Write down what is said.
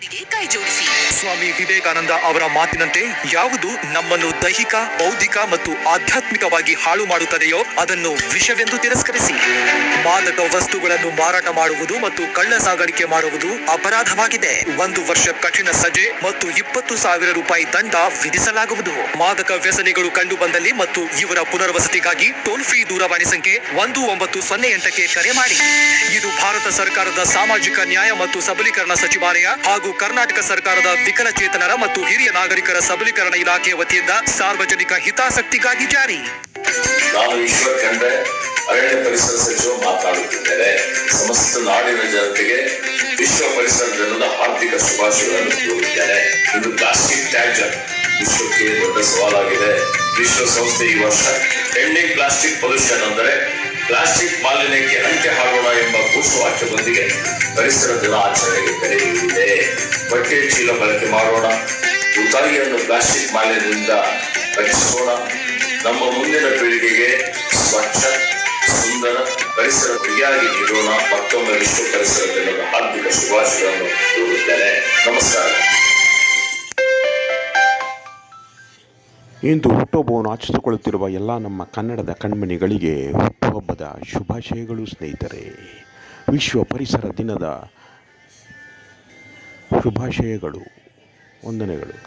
ಪ್ರಕೃತಿಯೊಂದಿಗೆ ಕೈಜೋಡಿಸಿ. ಸ್ವಾಮಿ ವಿವೇಕಾನಂದ ಅವರ ಮಾತಿನಂತೆ ಯಾವುದು ನಮ್ಮನ್ನು ದೈಹಿಕ, ಬೌದ್ಧಿಕ ಮತ್ತು ಆಧ್ಯಾತ್ಮಿಕವಾಗಿ ಹಾಳು ಮಾಡುತ್ತದೆಯೋ ಅದನ್ನು ವಿಷವೆಂದು ತಿರಸ್ಕರಿಸಿ. ಮಾದಕ ವಸ್ತುಗಳನ್ನು ಮಾರಾಟ ಮಾಡುವುದು ಮತ್ತು ಕಳ್ಳ ಸಾಗಾಣಿಕೆ ಮಾಡುವುದು ಅಪರಾಧವಾಗಿದೆ. 1 ವರ್ಷ ಕಠಿಣ ಸಜೆ ಮತ್ತು 20,000 ರೂಪಾಯಿ ದಂಡ ವಿಧಿಸಲಾಗುವುದು. ಮಾದಕ ವ್ಯಸನಿಗಳು ಕಂಡು ಬಂದಲ್ಲಿ ಮತ್ತು ಇವರ ಪುನರ್ವಸತಿಗಾಗಿ ಟೋಲ್ ಫ್ರೀ ದೂರವಾಣಿ ಸಂಖ್ಯೆ 1908ಕ್ಕೆ ಕರೆ ಮಾಡಿ. ಇದು ಭಾರತ ಸರ್ಕಾರದ ಸಾಮಾಜಿಕ ನ್ಯಾಯ ಮತ್ತು ಸಬಲೀಕರಣ ಸಚಿವಾಲಯ ಹಾಗೂ ಕರ್ನಾಟಕ ಸರ್ಕಾರದ ವಿಕಲಚೇತನರ ಮತ್ತು ಹಿರಿಯ ನಾಗರಿಕರ ಸಬಲೀಕರಣ ಇಲಾಖೆ ವತಿಯಿಂದ ಸಾರ್ವಜನಿಕ ಹಿತಾಸಕ್ತಿಗಾಗಿ ಜಾರಿ. ನಾನು ಈಶ್ವರ್ ಖಂಡ್ರೆ, ಅರಣ್ಯ ಪರಿಸರ ಸಚಿವ ಮಾತನಾಡುತ್ತಿದ್ದೇನೆ. ಸಮಸ್ತ ನಾಡಿನ ಜನತೆಗೆ ವಿಶ್ವ ಪರಿಸರ ದಿನದ ಹಾರ್ದಿಕ ಶುಭಾಶಯಗಳನ್ನು ಕೋರುತ್ತೇನೆ. ಇದು ಪ್ಲಾಸ್ಟಿಕ್ ತ್ಯಾಜ್ಯ ವಿಶ್ವಕ್ಕೆ ದೊಡ್ಡ ಸವಾಲಾಗಿದೆ. ವಿಶ್ವಸಂಸ್ಥೆ ಈ ವರ್ಷ ಎಂಡಿಂಗ್ ಪ್ಲಾಸ್ಟಿಕ್ ಪೊಲ್ಯೂಷನ್ ಅಂದರೆ ಪ್ಲಾಸ್ಟಿಕ್ ಮಾಲಿನ್ಯಕ್ಕೆ ಅಂತ್ಯ ಹಾಕೋಣ ಎಂಬ ಘೋಷವಾಕ್ಯದೊಂದಿಗೆ ಪರಿಸರ ದಿನ ಆಚರಣೆಗೆ ಕರೆ ನೀಡಿದೆ. ಬಟ್ಟೆ ಚೀಲ ಬಳಕೆ ಮಾಡೋಣ, ಉತಾಯಿಯನ್ನು ಪ್ಲಾಸ್ಟಿಕ್ ಮಾಲಿನ್ಯದಿಂದ ರಕ್ಷಿಸೋಣ. ನಮ್ಮ ಮುಂದಿನ ಪೀಳಿಗೆಗೆ ಸ್ವಚ್ಛ, ಸುಂದರ ಪರಿಸರ ಪ್ರಿಯಾಗಿ ನೀಡೋಣ. ಮತ್ತೊಮ್ಮೆ ವಿಶ್ವ ಪರಿಸರ ದಿನದ ಹಾರ್ದಿಕ ಶುಭಾಶಯಗಳನ್ನು ಕೋರುತ್ತೇನೆ. ನಮಸ್ಕಾರ. ಇಂದು ಹುಟ್ಟುಹಬ್ಬವನ್ನು ಆಚರಿಸಿಕೊಳ್ಳುತ್ತಿರುವ ಎಲ್ಲ ನಮ್ಮ ಕನ್ನಡದ ಕಣ್ಮಣಿಗಳಿಗೆ ಹುಟ್ಟುಹಬ್ಬದ ಶುಭಾಶಯಗಳು ಸ್ನೇಹಿತರೆ. ವಿಶ್ವ ಪರಿಸರ ದಿನದ ಶುಭಾಶಯಗಳು, ವಂದನೆಗಳು.